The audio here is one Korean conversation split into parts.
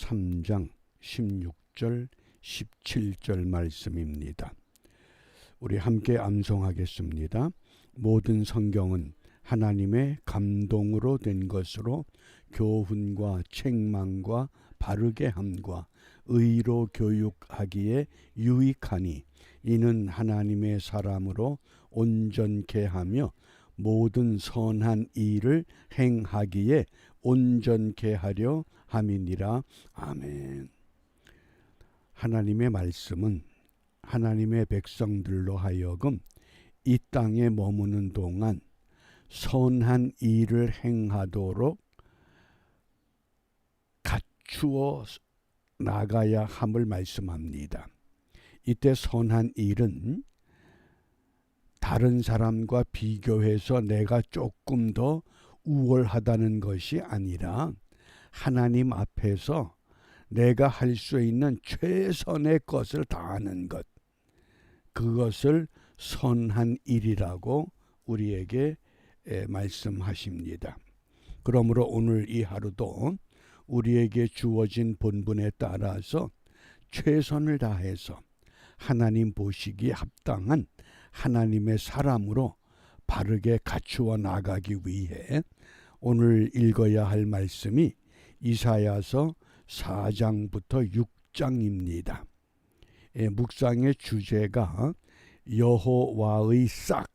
3장 16절 17절 말씀입니다. 우리 함께 암송하겠습니다. 모든 성경은 하나님의 감동으로 된 것으로 교훈과 책망과 바르게 함과 의로 교육하기에 유익하니 이는 하나님의 사람으로 온전케 하며 모든 선한 일을 행하기에 온전케 하려 함이니라. 아멘. 하나님의 말씀은 하나님의 백성들로 하여금 이 땅에 머무는 동안 선한 일을 행하도록 갖추어 나가야 함을 말씀합니다. 이때 선한 일은 다른 사람과 비교해서 내가 조금 더 우월하다는 것이 아니라 하나님 앞에서 내가 할 수 있는 최선의 것을 다하는 것, 그것을 선한 일이라고 우리에게 말씀하십니다. 그러므로 오늘 이 하루도 우리에게 주어진 본분에 따라서 최선을 다해서 하나님 보시기에 합당한 하나님의 사람으로 바르게 갖추어 나가기 위해 오늘 읽어야 할 말씀이 이사야서 4장부터 6장입니다. 묵상의 주제가 여호와의 싹,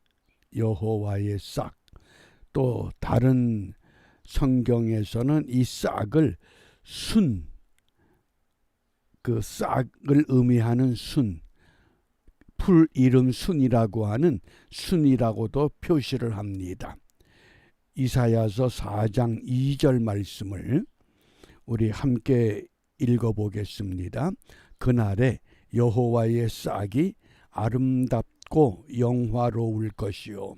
여호와의 싹. 또 다른 성경에서는 이 싹을 순, 그 싹을 의미하는 순, 풀 이름 순이라고 하는 순이라고도 표시를 합니다. 이사야서 4장 2절 말씀을 우리 함께 읽어보겠습니다. 그날에 여호와의 싹이 아름답고 영화로울 것이요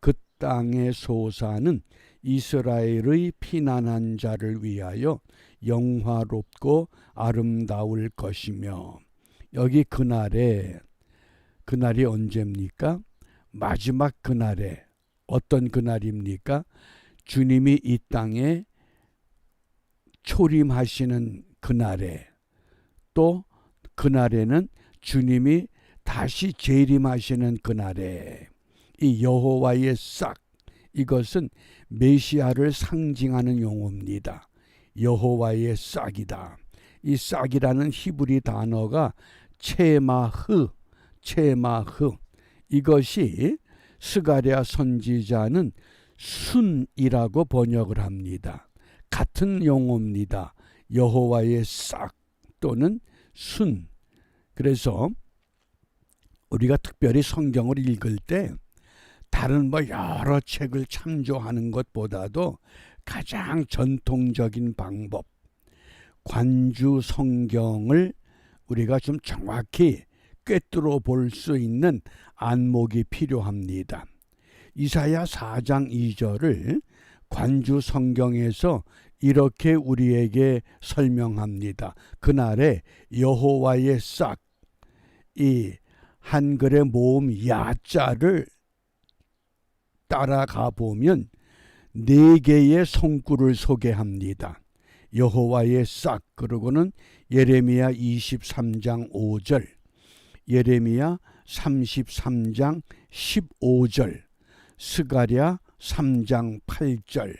그 땅의 소사는 이스라엘의 피난한 자를 위하여 영화롭고 아름다울 것이며. 여기 그날이 언제입니까? 마지막 그날에. 어떤 그날입니까? 주님이 이 땅에 초림하시는 그날에, 또 그날에는 주님이 다시 재림하시는 그날에 이 여호와의 싹, 이것은 메시아를 상징하는 용어입니다. 여호와의 싹이다. 이 싹이라는 히브리 단어가 체마흐, 이것이 스가랴 선지자는 순이라고 번역을 합니다. 같은 용어입니다. 여호와의 싹 또는 순. 그래서 우리가 특별히 성경을 읽을 때 다른 여러 책을 참조하는 것보다도 가장 전통적인 방법, 관주 성경을 우리가 좀 정확히 꿰뚫어 볼 수 있는 안목이 필요합니다. 이사야 4장 2절을 관주 성경에서 이렇게 우리에게 설명합니다. 그날에 여호와의 싹, 이 한글의 모음 야자를 따라가 보면 4개의 성구를 소개합니다. 여호와의 싹, 그러고는 예레미야 23장 5절, 예레미야 33장 15절, 스가랴 3장 8절,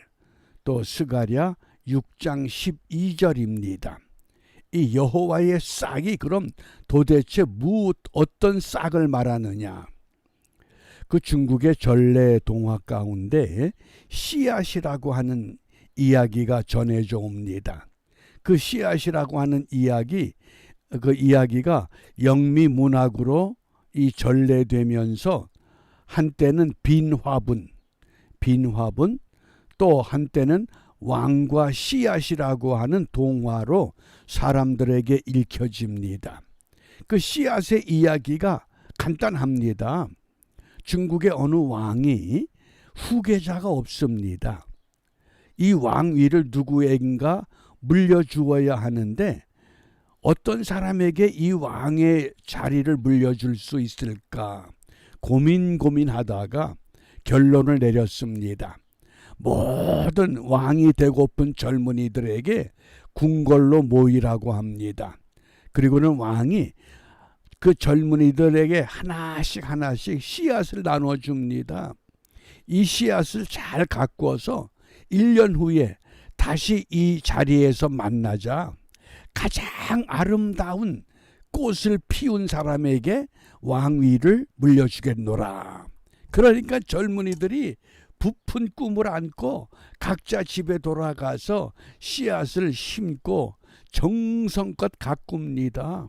또 스가랴 6장 12절입니다. 이 여호와의 싹이 그럼 도대체 어떤 싹을 말하느냐? 그 중국의 전래 동화 가운데 씨앗이라고 하는 이야기가 전해져 옵니다. 그 씨앗이라고 하는 그 이야기가 영미 문학으로 전래되면서 한때는 빈화분, 또 한때는 왕과 씨앗이라고 하는 동화로 사람들에게 읽혀집니다. 그 씨앗의 이야기가 간단합니다. 중국의 어느 왕이 후계자가 없습니다. 이 왕위를 누구에겐가 물려주어야 하는데 어떤 사람에게 이 왕의 자리를 물려줄 수 있을까 고민하다가 결론을 내렸습니다. 모든 왕이 되고픈 젊은이들에게 궁궐로 모이라고 합니다. 그리고는 왕이 그 젊은이들에게 하나씩 씨앗을 나눠줍니다. 이 씨앗을 잘 가꾸어서 1년 후에 다시 이 자리에서 만나자 가장 아름다운 꽃을 피운 사람에게 왕위를 물려주겠노라. 그러니까 젊은이들이 부푼 꿈을 안고 각자 집에 돌아가서 씨앗을 심고 정성껏 가꿉니다.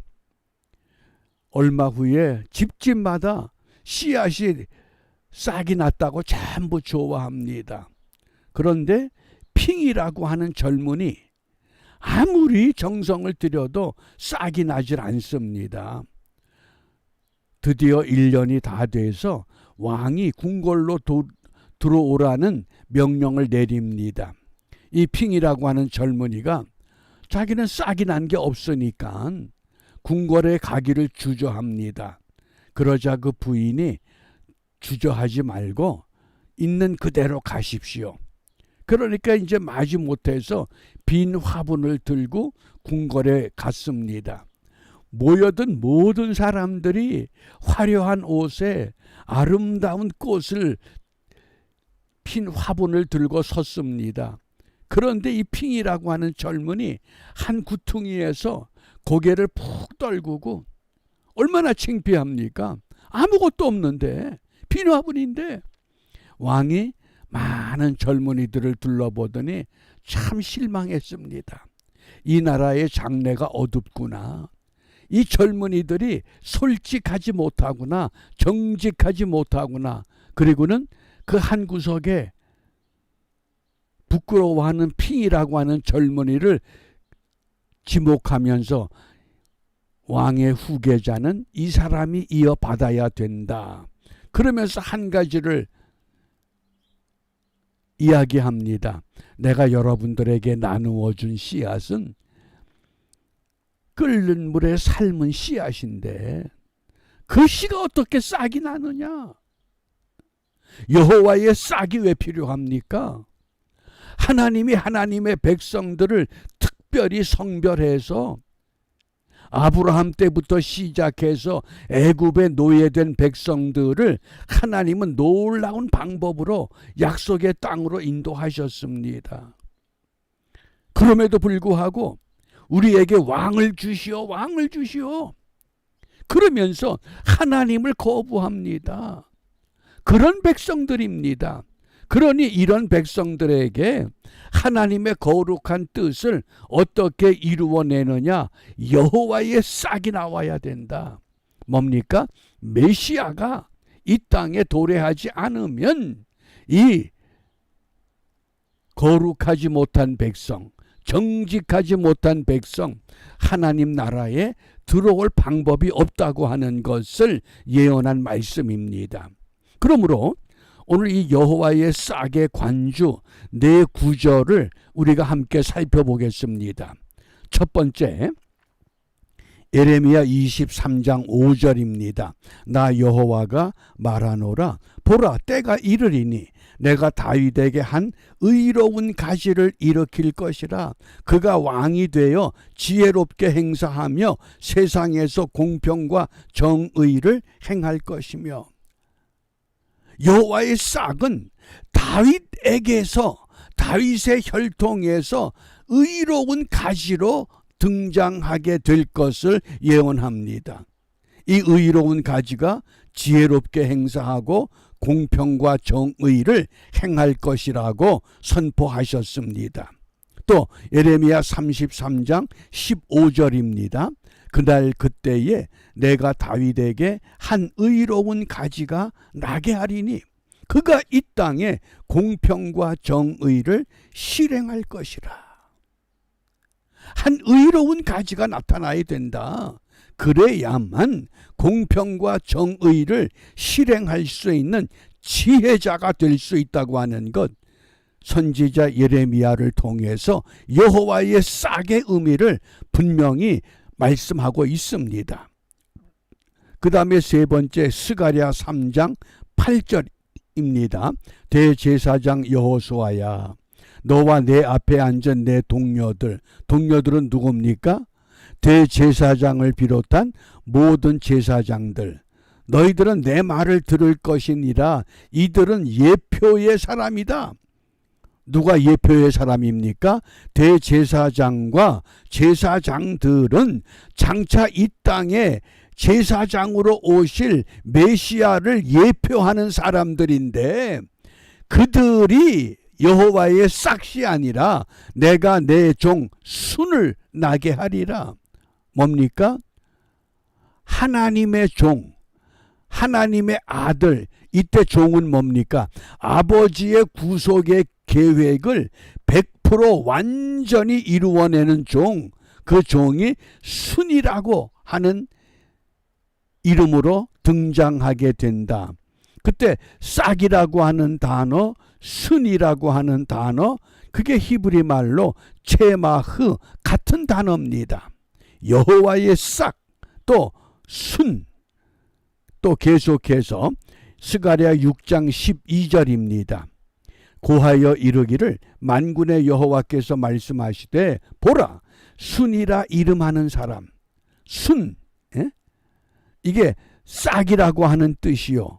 얼마 후에 집집마다 씨앗이 싹이 났다고 전부 좋아합니다. 그런데 핑이라고 하는 젊은이 아무리 정성을 들여도 싹이 나질 않습니다. 드디어 1년이 다 돼서 왕이 궁궐로 들어오라는 명령을 내립니다. 이 핑이라고 하는 젊은이가 자기는 싹이 난 게 없으니까 궁궐에 가기를 주저합니다. 그러자 그 부인이 주저하지 말고 있는 그대로 가십시오. 그러니까 이제 마지못해서 빈 화분을 들고 궁궐에 갔습니다. 모여든 모든 사람들이 화려한 옷에 아름다운 꽃을 핀 화분을 들고 섰습니다. 그런데 이 핑이라고 하는 젊은이 한 구퉁이에서 고개를 푹 떨구고, 얼마나 창피합니까? 아무것도 없는데, 빈 화분인데. 왕이 많은 젊은이들을 둘러보더니 참 실망했습니다. 이 나라의 장래가 어둡구나. 이 젊은이들이 솔직하지 못하구나, 정직하지 못하구나. 그리고는 그 한 구석에 부끄러워하는 핑이라고 하는 젊은이를 지목하면서 왕의 후계자는 이 사람이 이어받아야 된다. 그러면서 한 가지를 이야기합니다. 내가 여러분들에게 나누어 준 씨앗은 끓는 물에 삶은 씨앗인데 그 씨가 어떻게 싹이 나느냐? 여호와의 싹이 왜 필요합니까? 하나님이 하나님의 백성들을 특별히 성별해서 아브라함 때부터 시작해서 애굽에 노예된 백성들을 하나님은 놀라운 방법으로 약속의 땅으로 인도하셨습니다. 그럼에도 불구하고 우리에게 왕을 주시오, 왕을 주시오. 그러면서 하나님을 거부합니다. 그런 백성들입니다. 그러니 이런 백성들에게 하나님의 거룩한 뜻을 어떻게 이루어내느냐? 여호와의 싹이 나와야 된다. 뭡니까? 메시아가 이 땅에 도래하지 않으면 이 거룩하지 못한 백성, 정직하지 못한 백성, 하나님 나라에 들어올 방법이 없다고 하는 것을 예언한 말씀입니다. 그러므로 오늘 이 여호와의 싹의 관주 네 구절을 우리가 함께 살펴보겠습니다. 첫 번째, 예레미야 23장 5절입니다. 나 여호와가 말하노라. 보라, 때가 이르리니 내가 다윗에게 한 의로운 가지를 일으킬 것이라. 그가 왕이 되어 지혜롭게 행사하며 세상에서 공평과 정의를 행할 것이며. 여호와의 싹은 다윗에게서, 다윗의 혈통에서 의로운 가지로 등장하게 될 것을 예언합니다. 이 의로운 가지가 지혜롭게 행사하고 공평과 정의를 행할 것이라고 선포하셨습니다. 또 예레미야 33장 15절입니다. 그날 그때에 내가 다윗에게 한 의로운 가지가 나게 하리니 그가 이 땅에 공평과 정의를 실행할 것이라. 한 의로운 가지가 나타나야 된다. 그래야만 공평과 정의를 실행할 수 있는 지혜자가 될 수 있다고 하는 것, 선지자 예레미야를 통해서 여호와의 싹의 의미를 분명히 말씀하고 있습니다. 그 다음에 세 번째, 스가랴 3장 8절입니다. 대제사장 여호수아야, 너와 내 앞에 앉은 내 동료들은 누굽니까? 대제사장을 비롯한 모든 제사장들. 너희들은 내 말을 들을 것이니라. 이들은 예표의 사람이다. 누가 예표의 사람입니까? 대제사장과 제사장들은 장차 이 땅에 제사장으로 오실 메시아를 예표하는 사람들인데, 그들이 여호와의 싹이 아니라 내가 내 종 순을 나게 하리라. 뭡니까? 하나님의 종, 하나님의 아들. 이때 종은 뭡니까? 아버지의 구속의 계획을 100% 완전히 이루어내는 종. 그 종이 순이라고 하는 이름으로 등장하게 된다. 그때 싹이라고 하는 단어, 순이라고 하는 단어, 그게 히브리 말로 체마흐 같은 단어입니다. 여호와의 싹, 또 순, 또 계속해서 스가랴 6장 12절입니다. 고하여 이르기를 만군의 여호와께서 말씀하시되 보라, 순이라 이름하는 사람. 순, 이게 싹이라고 하는 뜻이요.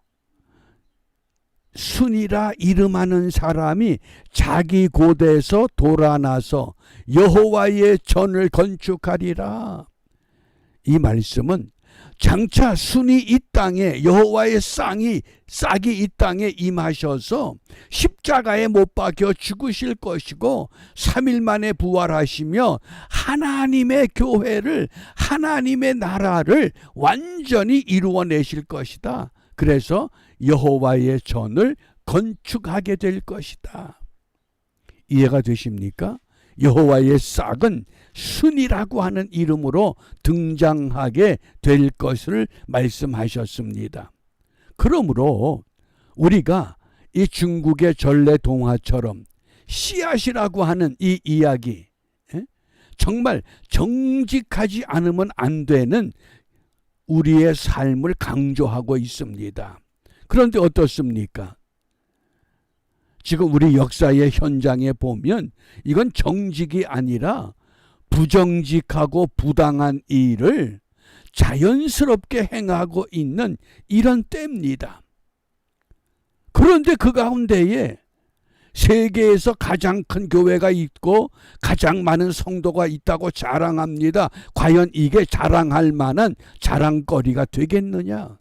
순이라 이름하는 사람이 자기 고대에서 돌아나서 여호와의 전을 건축하리라. 이 말씀은 장차 순이 이 땅에, 여호와의 싹이 이 땅에 임하셔서 십자가에 못 박혀 죽으실 것이고 3일 만에 부활하시며 하나님의 교회를, 하나님의 나라를 완전히 이루어내실 것이다. 그래서 여호와의 전을 건축하게 될 것이다. 이해가 되십니까? 여호와의 싹은 순이라고 하는 이름으로 등장하게 될 것을 말씀하셨습니다. 그러므로 우리가 이 중국의 전래 동화처럼 씨앗이라고 하는 이 이야기, 정말 정직하지 않으면 안 되는 우리의 삶을 강조하고 있습니다. 그런데 어떻습니까? 지금 우리 역사의 현장에 보면 이건 정직이 아니라 부정직하고 부당한 일을 자연스럽게 행하고 있는 이런 때입니다. 그런데 그 가운데에 세계에서 가장 큰 교회가 있고 가장 많은 성도가 있다고 자랑합니다. 과연 이게 자랑할 만한 자랑거리가 되겠느냐?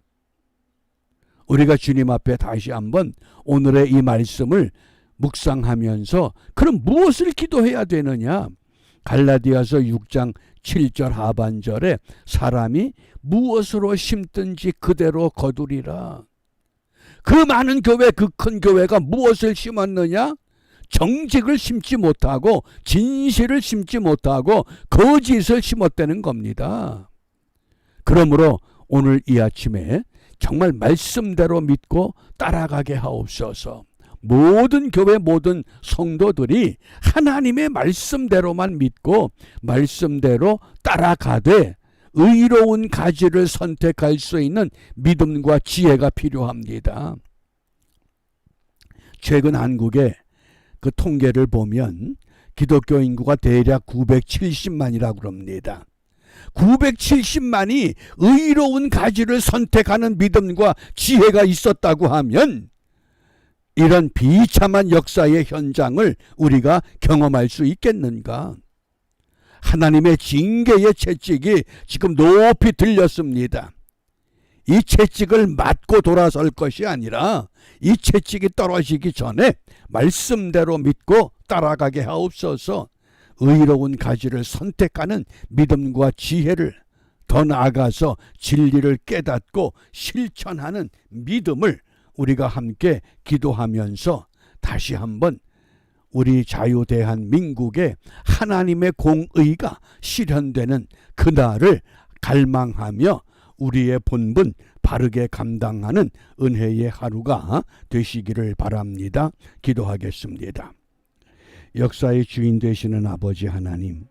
우리가 주님 앞에 다시 한번 오늘의 이 말씀을 묵상하면서 그럼 무엇을 기도해야 되느냐? 갈라디아서 6장 7절 하반절에 사람이 무엇으로 심든지 그대로 거두리라. 그 많은 교회, 그 큰 교회가 무엇을 심었느냐? 정직을 심지 못하고 진실을 심지 못하고 거짓을 심었다는 겁니다. 그러므로 오늘 이 아침에 정말 말씀대로 믿고 따라가게 하옵소서. 모든 교회, 모든 성도들이 하나님의 말씀대로만 믿고 말씀대로 따라가되 의로운 가지를 선택할 수 있는 믿음과 지혜가 필요합니다. 최근 한국의 그 통계를 보면 기독교 인구가 대략 970만이라고 그럽니다. 970만이 의로운 가지를 선택하는 믿음과 지혜가 있었다고 하면 이런 비참한 역사의 현장을 우리가 경험할 수 있겠는가? 하나님의 징계의 채찍이 지금 높이 들렸습니다. 이 채찍을 맞고 돌아설 것이 아니라 이 채찍이 떨어지기 전에 말씀대로 믿고 따라가게 하옵소서. 의로운 가지를 선택하는 믿음과 지혜를, 더 나아가서 진리를 깨닫고 실천하는 믿음을 우리가 함께 기도하면서 다시 한번 우리 자유대한민국의 하나님의 공의가 실현되는 그날을 갈망하며 우리의 본분 바르게 감당하는 은혜의 하루가 되시기를 바랍니다. 기도하겠습니다. 역사의 주인 되시는 아버지 하나님,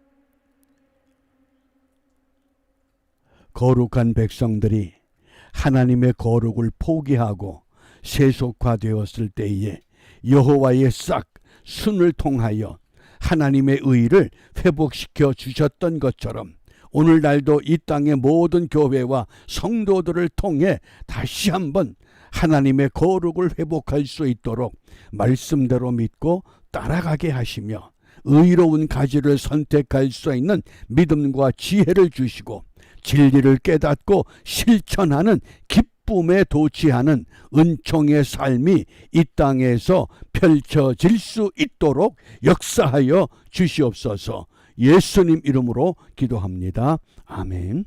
거룩한 백성들이 하나님의 거룩을 포기하고 세속화되었을 때에 여호와의 싹 순을 통하여 하나님의 의를 회복시켜 주셨던 것처럼 오늘날도 이 땅의 모든 교회와 성도들을 통해 다시 한번 하나님의 거룩을 회복할 수 있도록 말씀대로 믿고 따라가게 하시며 의로운 가지를 선택할 수 있는 믿음과 지혜를 주시고 진리를 깨닫고 실천하는 기쁨에 도취하는 은총의 삶이 이 땅에서 펼쳐질 수 있도록 역사하여 주시옵소서. 예수님 이름으로 기도합니다. 아멘.